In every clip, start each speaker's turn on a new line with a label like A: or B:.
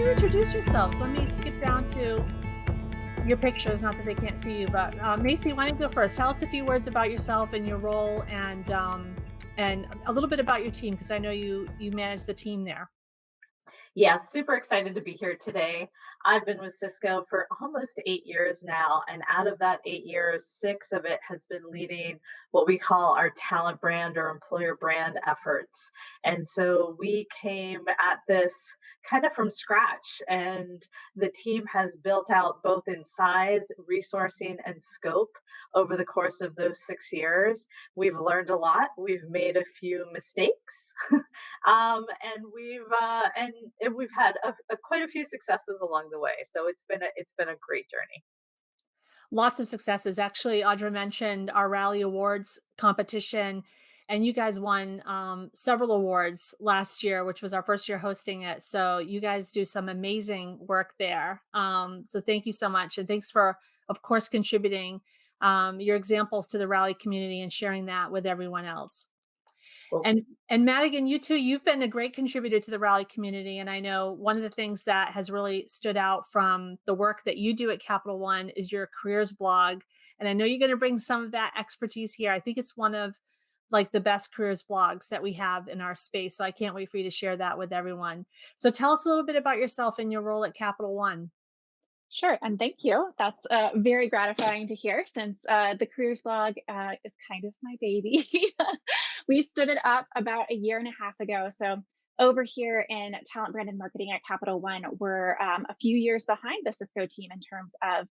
A: you introduce yourselves? Let me skip down to your pictures. Not that they can't see you, but Macy, why don't you go first? Tell us a few words about yourself and your role, and a little bit about your team because I know you manage the team there.
B: Yeah, super excited to be here today. I've been with Cisco for almost 8 years now, and out of that 8 years, six of it has been leading what we call our talent brand or employer brand efforts. And so we came at this kind of from scratch, and the team has built out both in size, resourcing, and scope over the course of those 6 years. We've learned a lot, we've made a few mistakes. And we've had quite a few successes along the way. So it's been a great journey.
A: Lots of successes. Actually, Audra mentioned our Rally Awards competition, and you guys won several awards last year, which was our first year hosting it. So you guys do some amazing work there. So thank you so much, and thanks for, of course, contributing your examples to the Rally community and sharing that with everyone else.
B: Well,
A: And Madigan, you too, you've been a great contributor to the Rally community. And I know one of the things that has really stood out from the work that you do at Capital One is your careers blog. And I know you're going to bring some of that expertise here. I think it's one of like the best careers blogs that we have in our space. So I can't wait for you to share that with everyone. So tell us a little bit about yourself and your role at Capital One.
C: Sure, and thank you. That's very gratifying to hear since the careers blog is kind of my baby. We stood it up about a year and a half ago. So, over here in talent brand and marketing at Capital One, we're a few years behind the Cisco team in terms of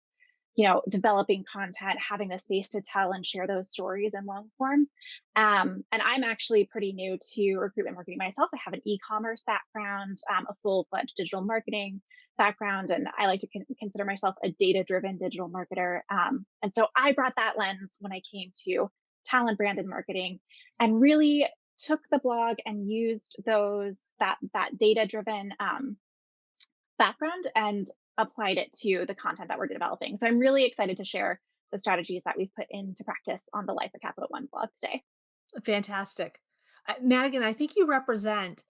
C: developing content, having the space to tell and share those stories in long form. And I'm actually pretty new to recruitment marketing myself. I have an e-commerce background, a full-fledged digital marketing background, and I like to consider myself a data-driven digital marketer. And so I brought that lens when I came to talent brand and marketing, and really took the blog and used that data-driven background and applied it to the content that we're developing. So I'm really excited to share the strategies that we've put into practice on the Life of Capital One blog today.
A: Fantastic. Madigan, I think you represent,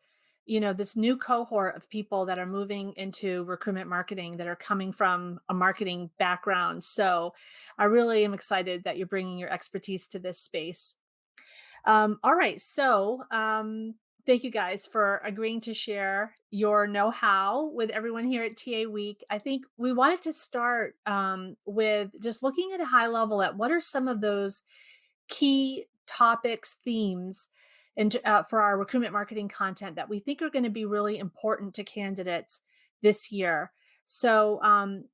A: this new cohort of people that are moving into recruitment marketing that are coming from a marketing background. So I really am excited that you're bringing your expertise to this space. All right. So thank you guys for agreeing to share your know how with everyone here at TA Week. I think we wanted to start with just looking at a high level at what are some of those key topics, themes, and for our recruitment marketing content that we think are going to be really important to candidates this year. So,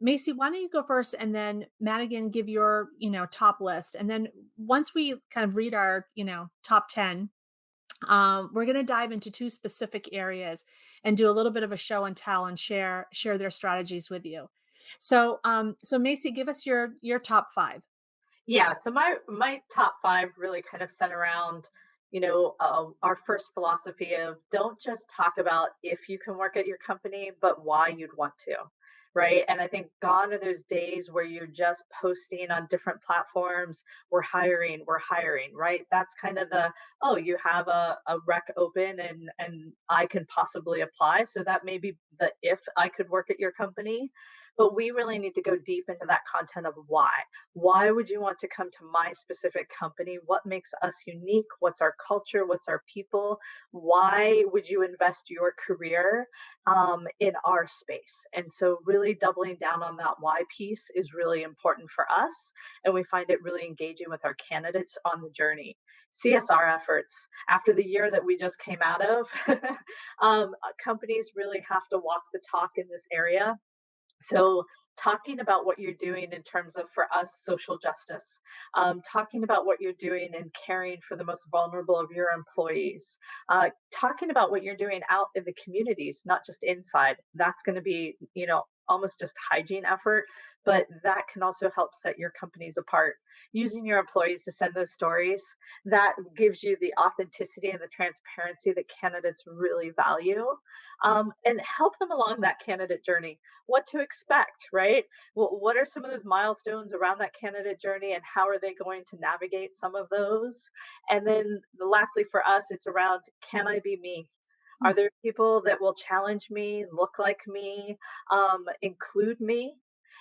A: Macy, why don't you go first, and then Madigan, give your top list, and then once we kind of read our top 10, we're going to dive into two specific areas and do a little bit of a show and tell and share their strategies with you. So Macy, give us your top five.
B: yeah, so my top five really kind of set around, our first philosophy of don't just talk about if you can work at your company, but why you'd want to. Right. And I think gone are those days where you're just posting on different platforms. We're hiring, right? That's kind of oh, you have a rec open and I can possibly apply. So that may be the if I could work at your company. But we really need to go deep into that content of why. Why would you want to come to my specific company? What makes us unique? What's our culture? What's our people? Why would you invest your career in our space? And so, really doubling down on that why piece is really important for us. And we find it really engaging with our candidates on the journey. CSR efforts after the year that we just came out of, companies really have to walk the talk in this area. So, talking about what you're doing in terms of, for us, social justice, talking about what you're doing and caring for the most vulnerable of your employees, talking about what you're doing out in the communities, not just inside. That's going to be, almost just hygiene effort, but that can also help set your companies apart. Using your employees to send those stories, that gives you the authenticity and the transparency that candidates really value, and help them along that candidate journey, what to expect, right? What are some of those milestones around that candidate journey and how are they going to navigate some of those? And then lastly, for us, it's around, can I be me?
A: Hmm.
B: Are there people that will challenge me, look like me, include me,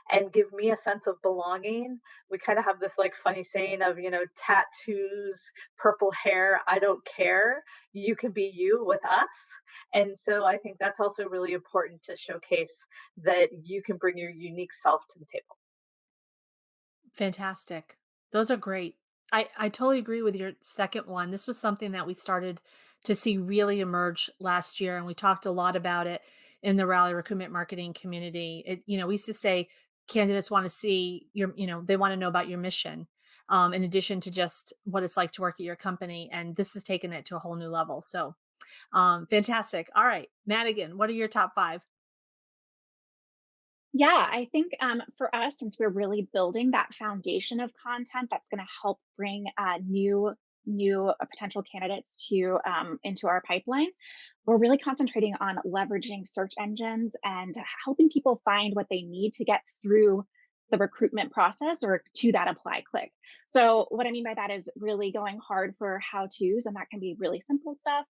B: and give me a sense of belonging? We kind of have this like funny saying of, tattoos, purple hair, I don't care. You can be you with us. And so I think that's also really important to showcase that you can bring your unique self to the table.
A: Fantastic. Those are great. I totally agree with your second one. This was something that we started to see really emerge last year, and we talked a lot about it in the Rally recruitment marketing community. We used to say candidates want to see they want to know about your mission, in addition to just what it's like to work at your company. And this has taken it to a whole new level. So, fantastic. All right, Madigan, what are your top five?
C: Yeah, I think for us, since we're really building that foundation of content that's going to help bring new potential candidates to into our pipeline, we're really concentrating on leveraging search engines and helping people find what they need to get through the recruitment process or to that apply click. So what I mean by that is really going hard for how to's, and that can be really simple stuff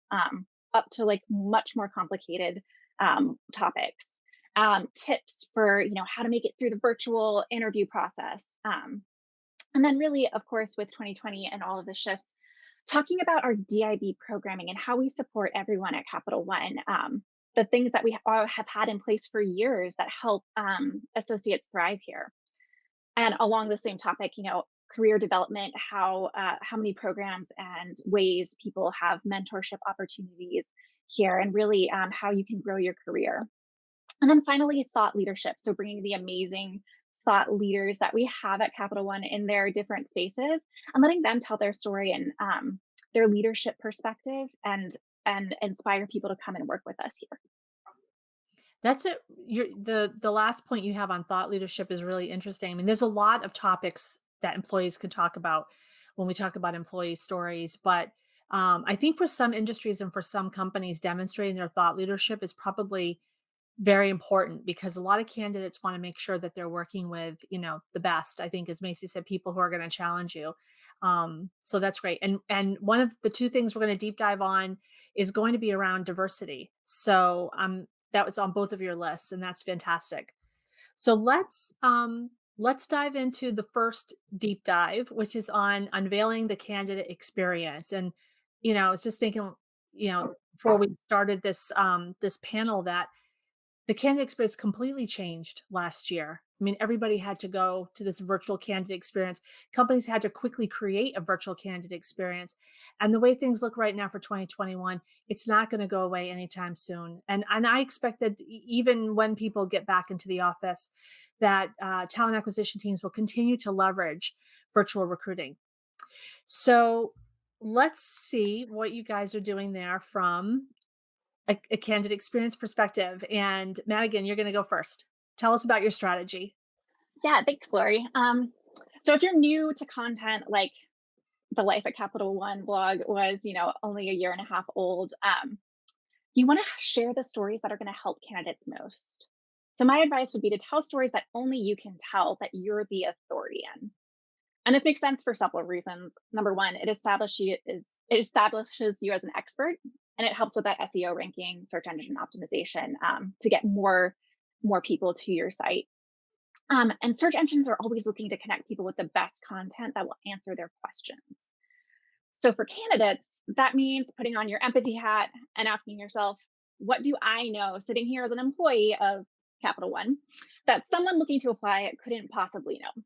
C: up to like much more complicated topics, tips for how to make it through the virtual interview process, and then really, of course, with 2020 and all of the shifts, talking about our DIB programming and how we support everyone at Capital One, the things that we all have had in place for years that help associates thrive here. And along the same topic, career development, how many programs and ways people have mentorship opportunities here, and really how you can grow your career. And then finally, thought leadership. So bringing the amazing thought leaders that we have at Capital One in their different spaces and letting them tell their story and their leadership perspective, and inspire people to come and work with us here.
A: That's it. The last point you have on thought leadership is really interesting. I mean, there's a lot of topics that employees could talk about when we talk about employee stories, but I think for some industries and for some companies, demonstrating their thought leadership is probably very important because a lot of candidates want to make sure that they're working with, the best. I think, as Macy said, people who are going to challenge you. So that's great. And one of the two things we're going to deep dive on is going to be around diversity. So that was on both of your lists, and that's fantastic. So let's dive into the first deep dive, which is on unveiling the candidate experience. And I was just thinking, before we started this panel, that the candidate experience completely changed last year. I mean, everybody had to go to this virtual candidate experience. Companies had to quickly create a virtual candidate experience. And the way things look right now for 2021, it's not going to go away anytime soon. And I expect that even when people get back into the office, that talent acquisition teams will continue to leverage virtual recruiting. So let's see what you guys are doing there from a candidate experience perspective. And Madigan, you're going to go first. Tell us about your strategy.
C: Yeah, thanks, Lori. So if you're new to content, like the Life at Capital One blog was, only a year and a half old, you want to share the stories that are going to help candidates most. So my advice would be to tell stories that only you can tell, that you're the authority in. And this makes sense for several reasons. Number one, it establishes you as an expert, and it helps with that SEO ranking, search engine optimization, to get more people to your site. And search engines are always looking to connect people with the best content that will answer their questions. So for candidates, that means putting on your empathy hat and asking yourself, what do I know sitting here as an employee of Capital One that someone looking to apply couldn't possibly know?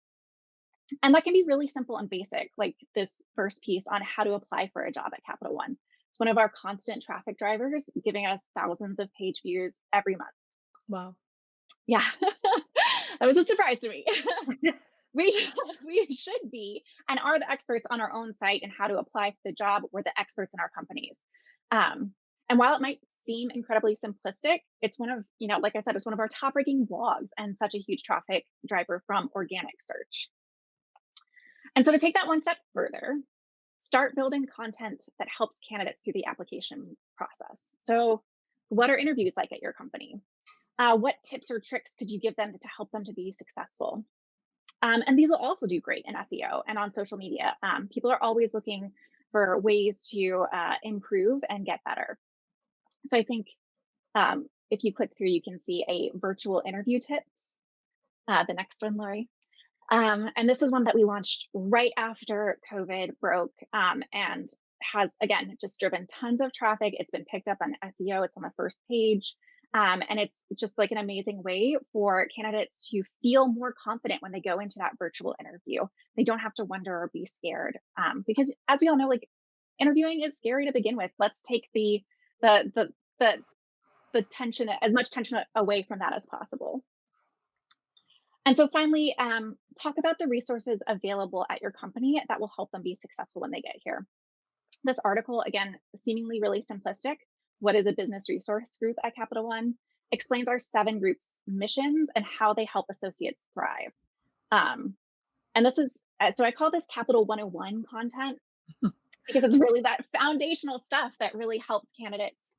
C: And that can be really simple and basic, like this first piece on how to apply for a job at Capital One. It's one of our constant traffic drivers, giving us thousands of page views every month.
A: Wow.
C: Yeah, that was a surprise to me. we we should be and are the experts on our own site and how to apply for the job. We're the experts in our companies. And while it might seem incredibly simplistic, it's one of, like I said, it's one of our top ranking blogs and such a huge traffic driver from organic search. And so to take that one step further, start building content that helps candidates through the application process. So what are interviews like at your company? What tips or tricks could you give them to help them to be successful? And these will also do great in SEO and on social media. People are always looking for ways to improve and get better. So I think if you click through, you can see a virtual interview tips, the next one, Lori. And this is one that we launched right after COVID broke, and has, again, just driven tons of traffic. It's been picked up on SEO, it's on the first page. And it's just like an amazing way for candidates to feel more confident when they go into that virtual interview. They don't have to wonder or be scared, because, as we all know, like, interviewing is scary to begin with. Let's take the the the the tension, as much tension away from that as possible. And so finally, talk about the resources available at your company that will help them be successful when they get here. This article, again, seemingly really simplistic. What is a business resource group at Capital One? Explains our 7 groups' missions and how they help associates thrive. Um, and this is, so I call this Capital 101 content because it's really that foundational stuff that really helps candidates,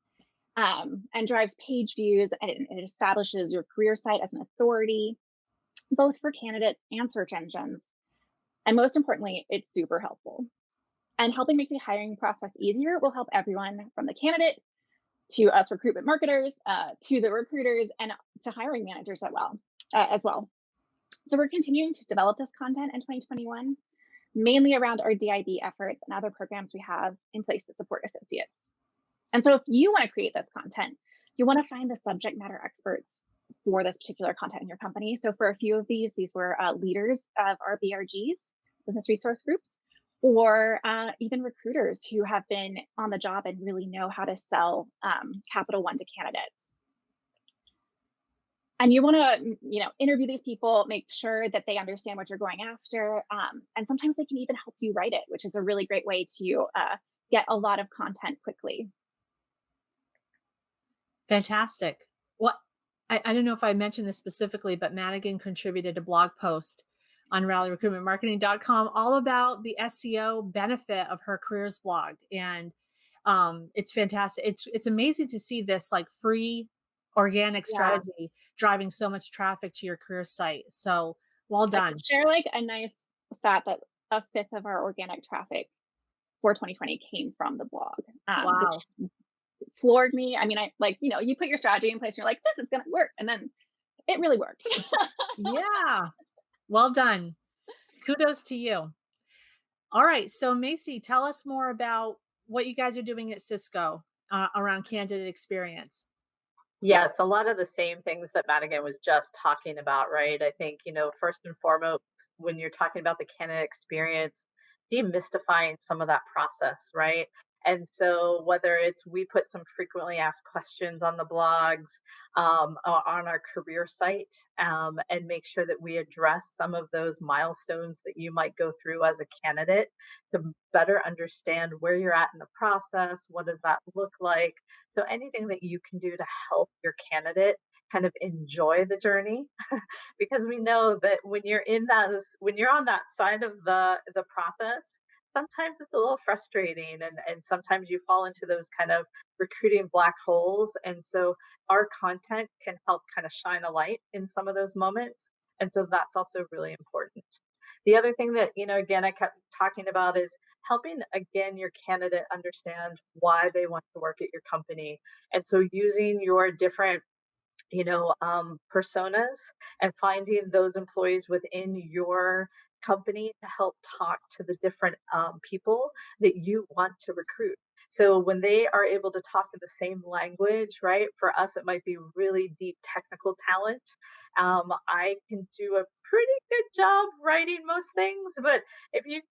C: and drives page views, and it establishes your career site as an authority, both for candidates and search engines. And most importantly, it's super helpful. And helping make the hiring process easier will help everyone from the candidate to us recruitment marketers, to the recruiters, and to hiring managers as well. So we're continuing to develop this content in 2021, mainly around our DIB efforts and other programs we have in place to support associates. And so if you want to create this content, you want to find the subject matter experts for this particular content in your company. So for a few of these were leaders of our BRGs, business resource groups, or even recruiters who have been on the job and really know how to sell Capital One to candidates. And you want to, interview these people, make sure that they understand what you're going after, and sometimes they can even help you write it, which is a really great way to get a lot of content quickly.
A: Fantastic. Well, I don't know if I mentioned this specifically, but Madigan contributed a blog post on rallyrecruitmentmarketing.com all about the SEO benefit of her careers blog. And it's fantastic. It's amazing to see this like free organic
C: Yeah,
A: strategy driving so much traffic to your career site. So well
C: I could
A: done.
C: share like a nice stat that a fifth of our organic traffic for 2020 came from the blog, which
A: Wow.
C: floored me. I mean, you put your strategy in place and you're like, this is going to work. And then it really worked.
A: Yeah. Well done. Kudos to you. All right. So, Macy, tell us more about what you guys are doing at Cisco around candidate experience.
B: Yes, a lot of the same things that Madigan was just talking about, right? I think, first and foremost, when you're talking about the candidate experience, demystifying some of that process, right? And so, whether it's we put some frequently asked questions on the blogs, or on our career site, and make sure that we address some of those milestones that you might go through as a candidate to better understand where you're at in the process, what does that look like? So anything that you can do to help your candidate kind of enjoy the journey, because we know that when you're on that side of the process, sometimes it's a little frustrating, and sometimes you fall into those kind of recruiting black holes. And so our content can help kind of shine a light in some of those moments. And so that's also really important. The other thing that, again, I kept talking about is helping again your candidate understand why they want to work at your company. And so using your different personas and finding those employees within your company to help talk to the different people that you want to recruit. So when they are able to talk in the same language, right? For us, it might be really deep technical talent. I can do a pretty good job writing most things, but if you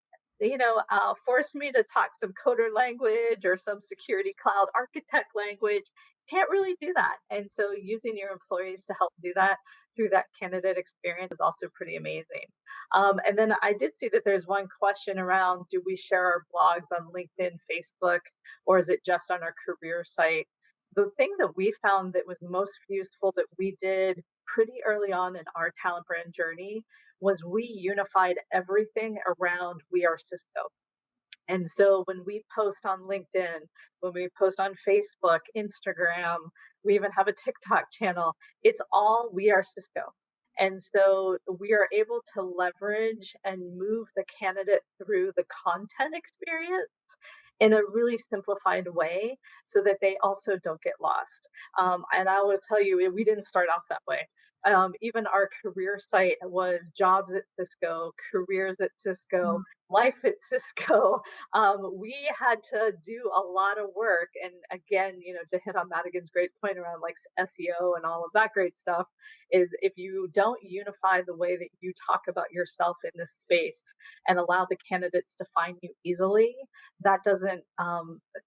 B: force me to talk some coder language or some security cloud architect language, can't really do that. And so using your employees to help do that through that candidate experience is also pretty amazing. And then I did see that there's one question around, do we share our blogs on LinkedIn, Facebook, or is it just on our career site? The thing that we found that was most useful that we did pretty early on in our talent brand journey was we unified everything around We Are Cisco. And so when we post on LinkedIn, when we post on Facebook, Instagram, we even have a TikTok channel, it's all We Are Cisco. And so we are able to leverage and move the candidate through the content experience in a really simplified way so that they also don't get lost. And I will tell you, we didn't start off that way. Even our career site was jobs at Cisco, careers at Cisco,
A: Mm.
B: life at Cisco. We had to do a lot of work. And again, to hit on Madigan's great point around like SEO and all of that great stuff, is if you don't unify the way that you talk about yourself in this space and allow the candidates to find you easily, that doesn't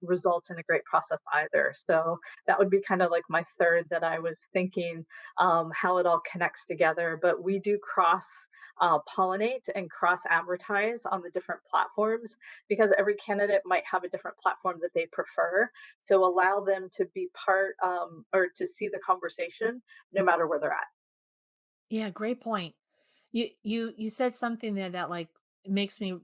B: result in a great process either. So that would be kind of like my third that I was thinking, how it all connects together. But we do cross pollinate and cross advertise on the different platforms because every candidate might have a different platform that they prefer. So allow them to be part, or to see the conversation no matter where they're at.
A: Yeah, great point. You said something there that like makes me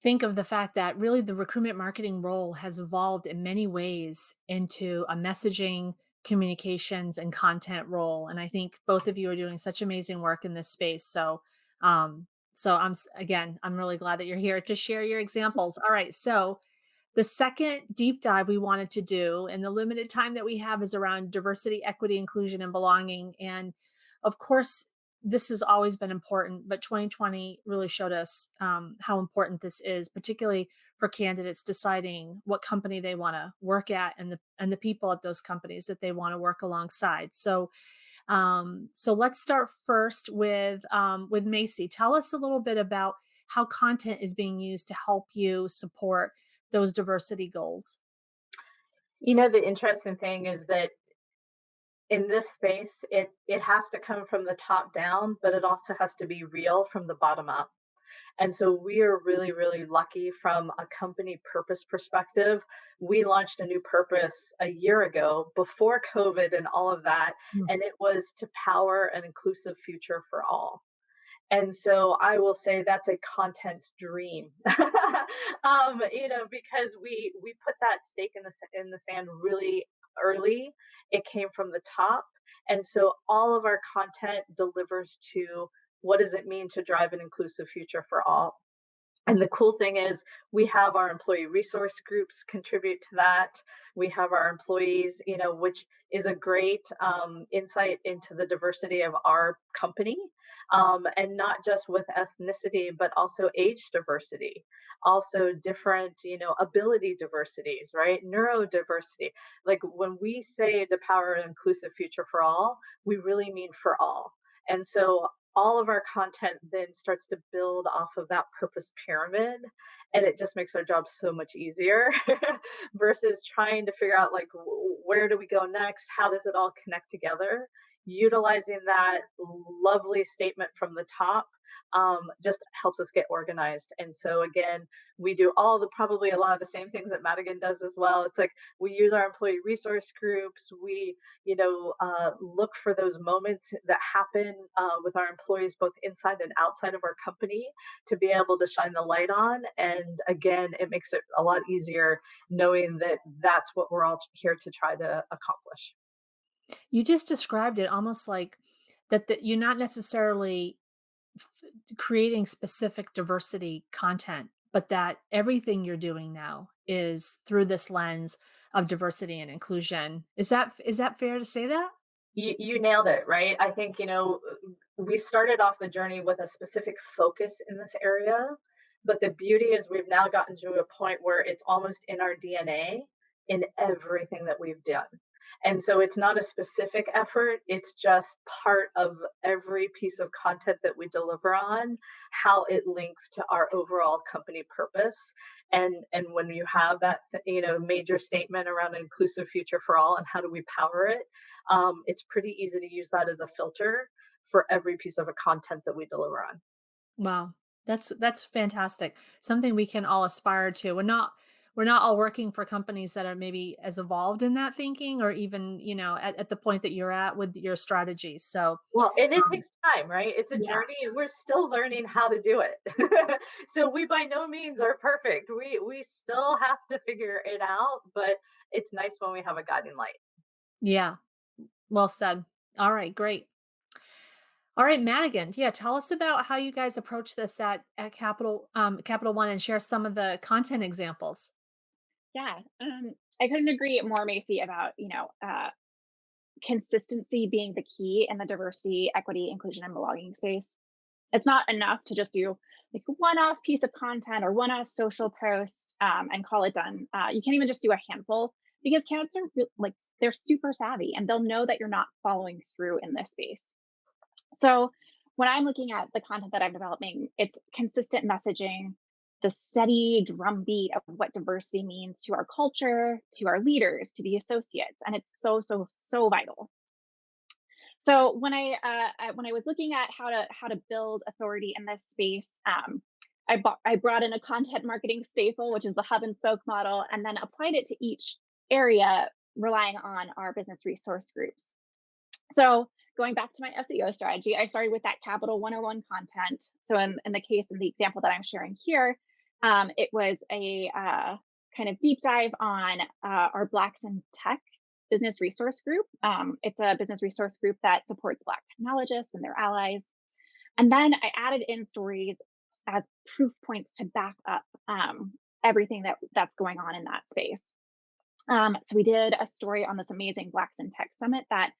A: think of the fact that really the recruitment marketing role has evolved in many ways into a messaging, communications, and content role. And I think both of you are doing such amazing work in this space. Again, I'm really glad that you're here to share your examples. All right, so the second deep dive we wanted to do in the limited time that we have is around diversity, equity, inclusion, and belonging. And of course, this has always been important, but 2020 really showed us how important this is, particularly for candidates deciding what company they want to work at and the people at those companies that they want to work alongside. So let's start first with Macy. Tell us a little bit about how content is being used to help you support those diversity goals.
B: The interesting thing is that in this space, it has to come from the top down, but it also has to be real from the bottom up. And so we are really, really lucky from a company purpose perspective. We launched a new purpose a year ago before COVID and all of that.
A: Mm.
B: And it was to power an inclusive future for all. And so I will say that's a content's dream, because we put that stake in the sand really early. It came from the top, and so all of our content delivers to what does it mean to drive an inclusive future for all. And the cool thing is, we have our employee resource groups contribute to that. We have our employees, which is a great insight into the diversity of our company, and not just with ethnicity, but also age diversity, also different, ability diversities, right? Neurodiversity. Like when we say to power an inclusive future for all, we really mean for all. And so all of our content then starts to build off of that purpose pyramid, and it just makes our job so much easier versus trying to figure out like where do we go next, how does it all connect together. Utilizing that lovely statement from the top just helps us get organized. And so again, we do all the probably a lot of the same things that Madigan does as well. It's like we use our employee resource groups. We look for those moments that happen with our employees, both inside and outside of our company, to be able to shine the light on. And again, it makes it a lot easier knowing that that's what we're all here to try to accomplish.
A: You just described it almost like that you're not necessarily creating specific diversity content, but that everything you're doing now is through this lens of diversity and inclusion. Is that fair to say that?
B: You nailed it, right? I think, we started off the journey with a specific focus in this area, but the beauty is we've now gotten to a point where it's almost in our DNA in everything that we've done. And so it's not a specific effort, it's just part of every piece of content that we deliver on, how it links to our overall company purpose. And when you have that, major statement around an inclusive future for all and how do we power it, it's pretty easy to use that as a filter for every piece of a content that we deliver on.
A: Wow. That's fantastic. Something we can all aspire to. We're not all working for companies that are maybe as evolved in that thinking or even, at the point that you're at with your strategies. So,
B: Well, and it
A: um,
B: takes time, right? It's a
A: yeah.
B: journey and we're still learning how to do it. So we by no means are perfect. We still have to figure it out, but it's nice when we have a guiding light.
A: Yeah. Well said. All right, great. All right, Madigan. Yeah, tell us about how you guys approach this at Capital One and share some of the content examples.
C: Yeah, I couldn't agree more, Macy, about consistency being the key in the diversity, equity, inclusion, and belonging space. It's not enough to just do like one-off piece of content or one-off social post and call it done. You can't even just do a handful because candidates are like they're super savvy and they'll know that you're not following through in this space. So when I'm looking at the content that I'm developing, it's consistent messaging, the steady drumbeat of what diversity means to our culture, to our leaders, to the associates, and it's so so vital. So when I was looking at how to build authority in this space, I brought in a content marketing staple, which is the hub and spoke model, and then applied it to each area, relying on our business resource groups. So going back to my SEO strategy, I started with that Capital 101 content. So in the case in the example that I'm sharing here, it was a kind of deep dive on our Blacks in Tech business resource group. It's a business resource group that supports Black technologists and their allies. And then I added in stories as proof points to back up everything that's going on in that space. So we did a story on this amazing Blacks in Tech Summit that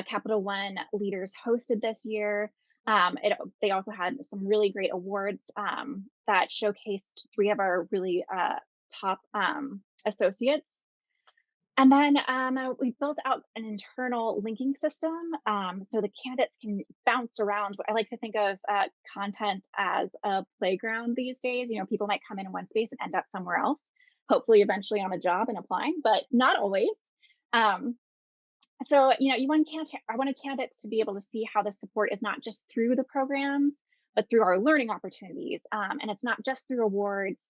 C: Capital One leaders hosted this year. They also had some really great awards that showcased three of our really top associates. And then we built out an internal linking system so the candidates can bounce around. I like to think of content as a playground these days. You know, people might come in one space and end up somewhere else, hopefully eventually on a job and applying, but not always. Um, so, I wanted candidates to be able to see how the support is not just through the programs, but through our learning opportunities. And it's not just through awards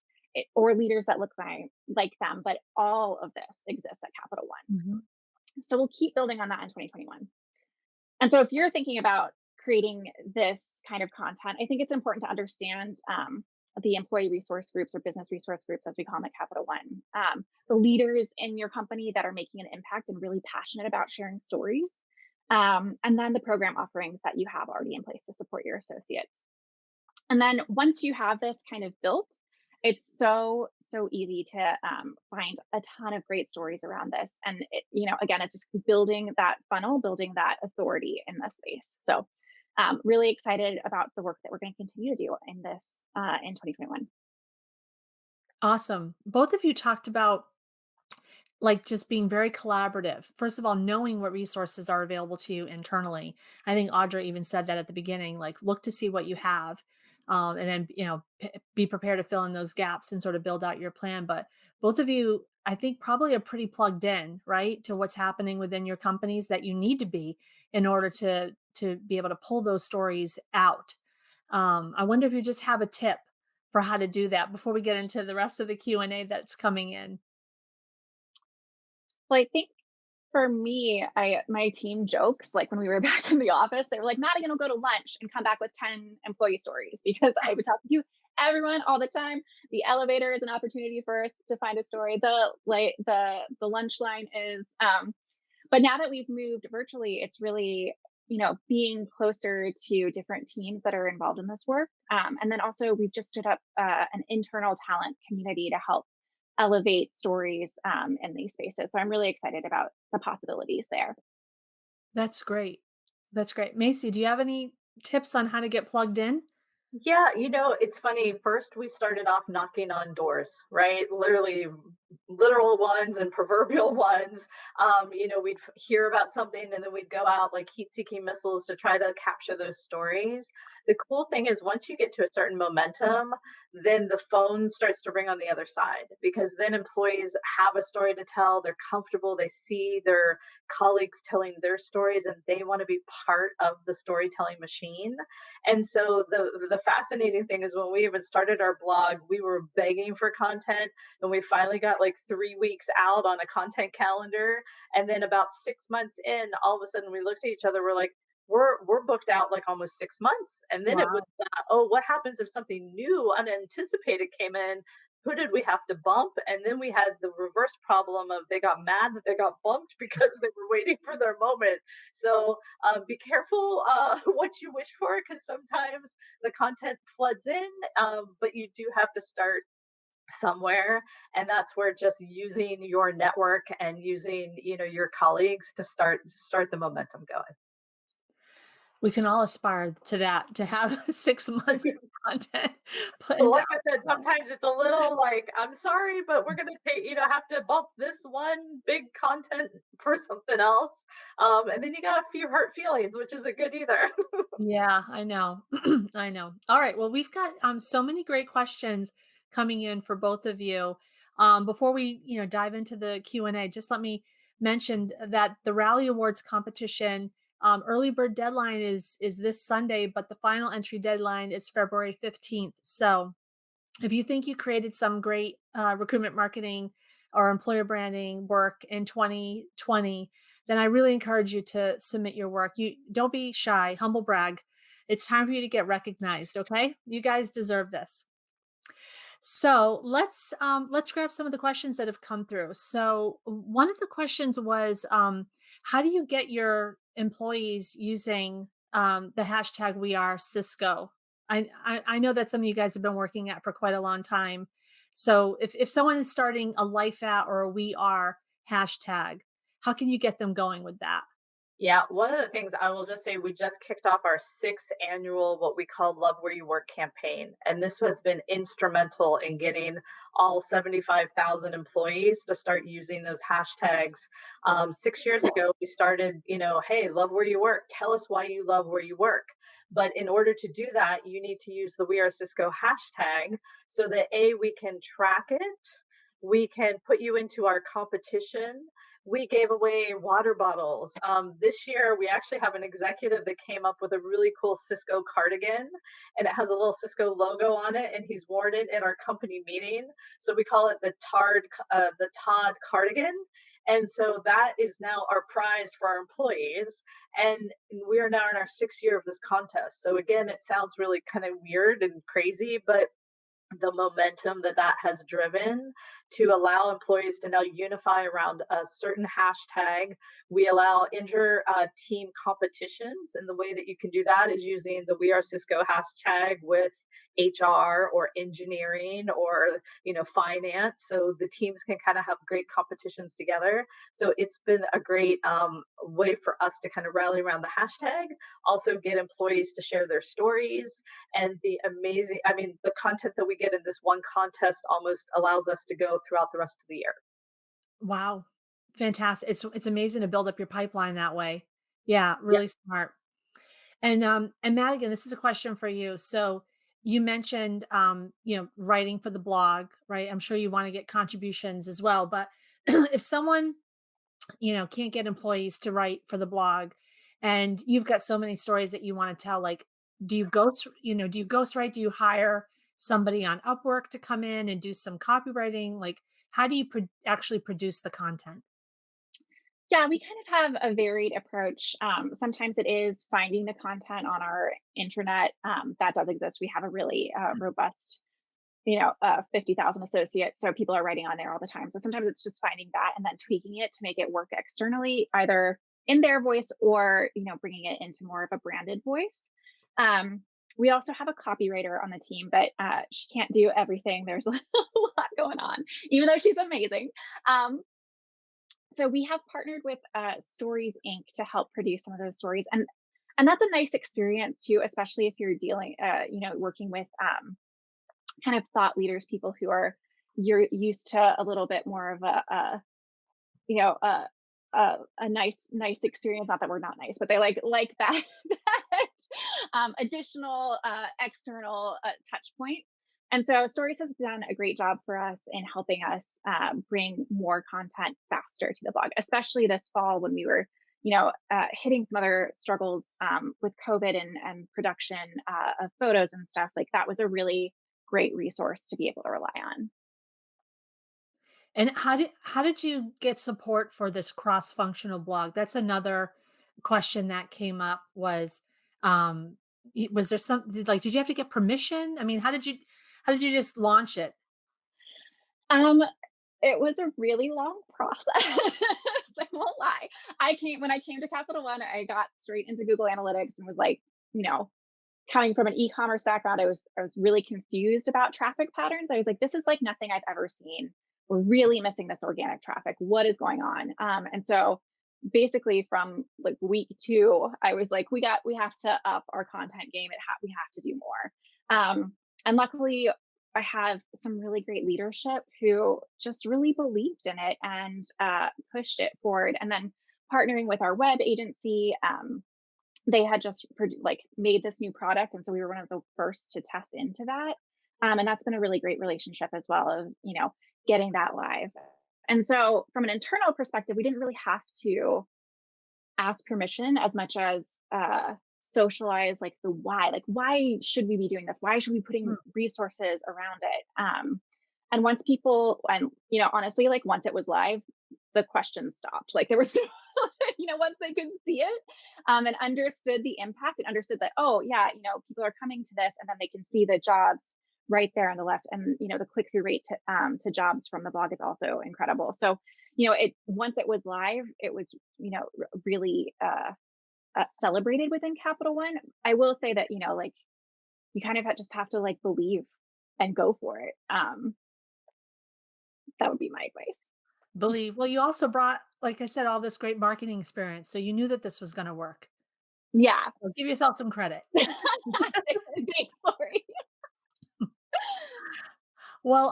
C: or leaders that look like them, but all of this exists at Capital One.
A: Mhm.
C: So we'll keep building on that in 2021. And so if you're thinking about creating this kind of content, I think it's important to understand the employee resource groups or business resource groups, as we call them at Capital One, the leaders in your company that are making an impact and really passionate about sharing stories, and then the program offerings that you have already in place to support your associates. And then once you have this kind of built, it's so easy to find a ton of great stories around this. And again, it's just building that funnel, building that authority in this space. So really excited about the work that we're going to continue to do in this in 2021.
A: Awesome. Both of you talked about like just being very collaborative. First of all, knowing what resources are available to you internally. I think Audra even said that at the beginning, like look to see what you have. And then, be prepared to fill in those gaps and sort of build out your plan. But both of you, I think, probably are pretty plugged in, right, to what's happening within your companies that you need to be in order to be able to pull those stories out. I wonder if you just have a tip for how to do that before we get into the rest of the Q&A that's coming in.
C: Well, I think for me, my team jokes like when we were back in the office, they were like, "Madigan will go to lunch and come back with 10 employee stories," because I would talk to everyone all the time. The elevator is an opportunity for us to find a story. The lunch line is, but now that we've moved virtually, it's really being closer to different teams that are involved in this work. And then also we've just stood up an internal talent community to help elevate stories in these spaces. So I'm really excited about the possibilities there.
A: That's great. That's great. Macy, do you have any tips on how to get plugged in?
B: Yeah, it's funny. First, we started off knocking on doors, right? Literally, literal ones and proverbial ones. We'd hear about something and then we'd go out like heat seeking missiles to try to capture those stories. The cool thing is, once you get to a certain momentum, then the phone starts to ring on the other side because then employees have a story to tell. They're comfortable. They see their colleagues telling their stories and they want to be part of the storytelling machine. And so the fascinating thing is when we even started our blog, we were begging for content and we finally got like 3 weeks out on a content calendar. And then about 6 months in, all of a sudden we looked at each other, we're like, we're booked out like almost 6 months. And then it was
A: Wow.
B: oh, what happens if something new, unanticipated came in? Who did we have to bump? And then we had the reverse problem of they got mad that they got bumped because they were waiting for their moment. So be careful what you wish for because sometimes the content floods in, but you do have to start somewhere, and that's where just using your network and using, your colleagues to start the momentum going.
A: We can all aspire to that, to have 6 months of content
B: So
A: planned
B: like I
A: out.
B: said, sometimes it's a little like, I'm sorry, but we're gonna have to bump this one big content for something else. And then you got a few hurt feelings, which isn't good either.
A: Yeah, I know. I know. All right. Well, we've got so many great questions coming in for both of you. Before we, dive into the Q&A, just let me mention that the Rally Awards competition early bird deadline is this Sunday, but the final entry deadline is February 15th. So, if you think you created some great recruitment marketing or employer branding work in 2020, then I really encourage you to submit your work. You don't be shy, humble brag. It's time for you to get recognized, okay? You guys deserve this. So let's grab some of the questions that have come through. So one of the questions was, how do you get your employees using the hashtag We Are Cisco? I know that's something you guys have been working at for quite a long time. So if someone is starting a life at or a We Are hashtag, how can you get them going with that?
B: Yeah, one of the things I will just say, we just kicked off our sixth annual, what we call Love Where You Work campaign. And this has been instrumental in getting all 75,000 employees to start using those hashtags. 6 years ago, we started, hey, love where you work. Tell us why you love where you work. But in order to do that, you need to use the We Are Cisco hashtag so that we can track it. We can put you into our competition. We gave away water bottles. This year, we actually have an executive that came up with a really cool Cisco cardigan, and it has a little Cisco logo on it, and he's worn it in our company meeting. So we call it the Todd cardigan. And so that is now our prize for our employees. And we are now in our 6th year of this contest. So again, it sounds really kind of weird and crazy, but the momentum that that has driven to allow employees to now unify around a certain hashtag. We allow inter team competitions, and the way that you can do that is using the We Are Cisco hashtag with HR or engineering or finance, so the teams can kind of have great competitions together. So it's been a great way for us to kind of rally around the hashtag, also get employees to share their stories, and the content that we get in this one contest almost allows us to go throughout the rest of the year.
A: Wow. Fantastic. It's amazing to build up your pipeline that way. Yeah,
B: Yeah.
A: really smart. And Madigan, this is a question for you. So you mentioned writing for the blog, right? I'm sure you want to get contributions as well. But if someone, can't get employees to write for the blog and you've got so many stories that you want to tell, like do you ghostwrite? Do you hire somebody on Upwork to come in and do some copywriting? Like how do you actually produce the content?
C: Yeah, we kind of have a varied approach. Sometimes it is finding the content on our intranet. That does exist. We have a really robust, 50,000 associates. So people are writing on there all the time. So sometimes it's just finding that and then tweaking it to make it work externally, either in their voice or, bringing it into more of a branded voice. Um, we also have a copywriter on the team, but she can't do everything. There's a lot going on, even though she's amazing. Um, so we have partnered with Stories Inc. to help produce some of those stories, and that's a nice experience too, especially if you're dealing, working with kind of thought leaders, people who are you're used to a little bit more of you know a a nice experience. Not that we're not nice, but they like that that additional external touch point. And so Stories has done a great job for us in helping us bring more content faster to the blog, especially this fall when we were, hitting some other struggles with COVID and production of photos and stuff. Like that was a really great resource to be able to rely on.
A: And how did you get support for this cross-functional blog? That's another question that came up was, was there did you have to get permission? I mean, how did you just launch it?
C: Um, it was a really long process. I won't lie. When I came to Capital One, I got straight into Google Analytics and was like, you know, coming from an e-commerce background, I was really confused about traffic patterns. I was like, this is like nothing I've ever seen. We're really missing this organic traffic. What is going on? And so basically from like week two, I was like, we have to up our content game. We have to do more. And luckily I have some really great leadership who just really believed in it and pushed it forward. And then partnering with our web agency, they had just like made this new product, and so we were one of the first to test into that. And that's been a really great relationship as well of getting that live. And so from an internal perspective, we didn't really have to ask permission as much as socialize like the why, like why should we be doing this, why should we be putting resources around it. And once people, and honestly, like once it was live, the questions stopped. Like there was once they could see it, and understood the impact and understood that, oh yeah, people are coming to this, and then they can see the jobs right there on the left, and the click-through rate to jobs from the blog is also incredible. So it once it was live, it was really celebrated within Capital One. I will say that like you kind of just have to like believe and go for it. That would be my advice.
A: Believe. Well, you also brought, like I said, all this great marketing experience, so you knew that this was gonna work.
C: Yeah.
A: So give yourself some credit.
C: Thanks, Lori.
A: Well,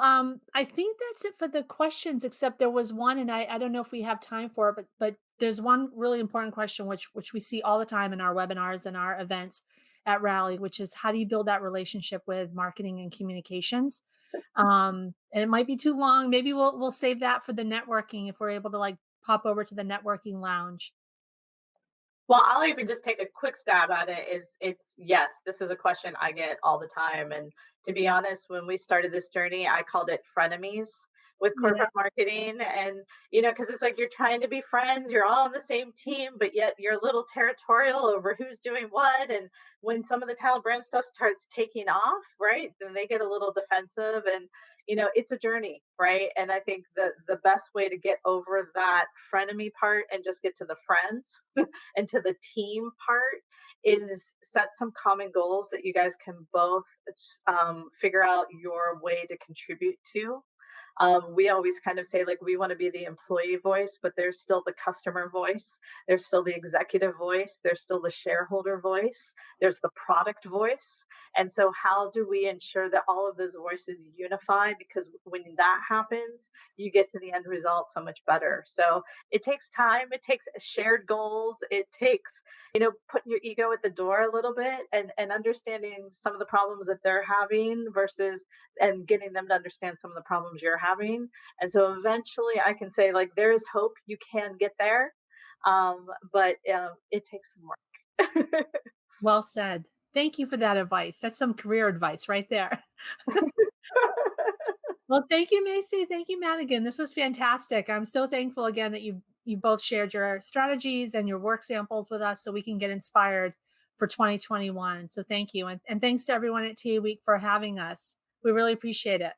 A: I think that's it for the questions, except there was one, and I don't know if we have time for it, but there's one really important question which we see all the time in our webinars and our events at Rally, which is how do you build that relationship with marketing and communications? And it might be too long. Maybe we'll save that for the networking if we're able to like pop over to the networking lounge.
B: Well, I'll even just take a quick stab at it. It's yes, this is a question I get all the time. And to be honest, when we started this journey, I called it frenemies with
A: Yeah.
B: corporate marketing. And, because it's like you're trying to be friends, you're all on the same team, but yet you're a little territorial over who's doing what. And when some of the talent brand stuff starts taking off, right, then they get a little defensive. And, it's a journey, right? And I think the best way to get over that frenemy part and just get to the friends and to the team part is set some common goals that you guys can both figure out your way to contribute to. We always kind of say like we want to be the employee voice, but there's still the customer voice, there's still the executive voice, there's still the shareholder voice, there's the product voice. And so how do we ensure that all of those voices unify? Because when that happens, you get to the end result so much better. So it takes time, it takes shared goals, it takes putting your ego at the door a little bit, and understanding some of the problems that they're having versus and getting them to understand some of the problems you're having. And so eventually I can say like there is hope, you can get there. But it takes some work.
A: Well said. Thank you for that advice. That's some career advice right there. Well, thank you, Macy. Thank you, Madigan. This was fantastic. I'm so thankful again that you both shared your strategies and your work samples with us so we can get inspired for 2021. So thank you. And thanks to everyone at TA Week for having us. We really appreciate it.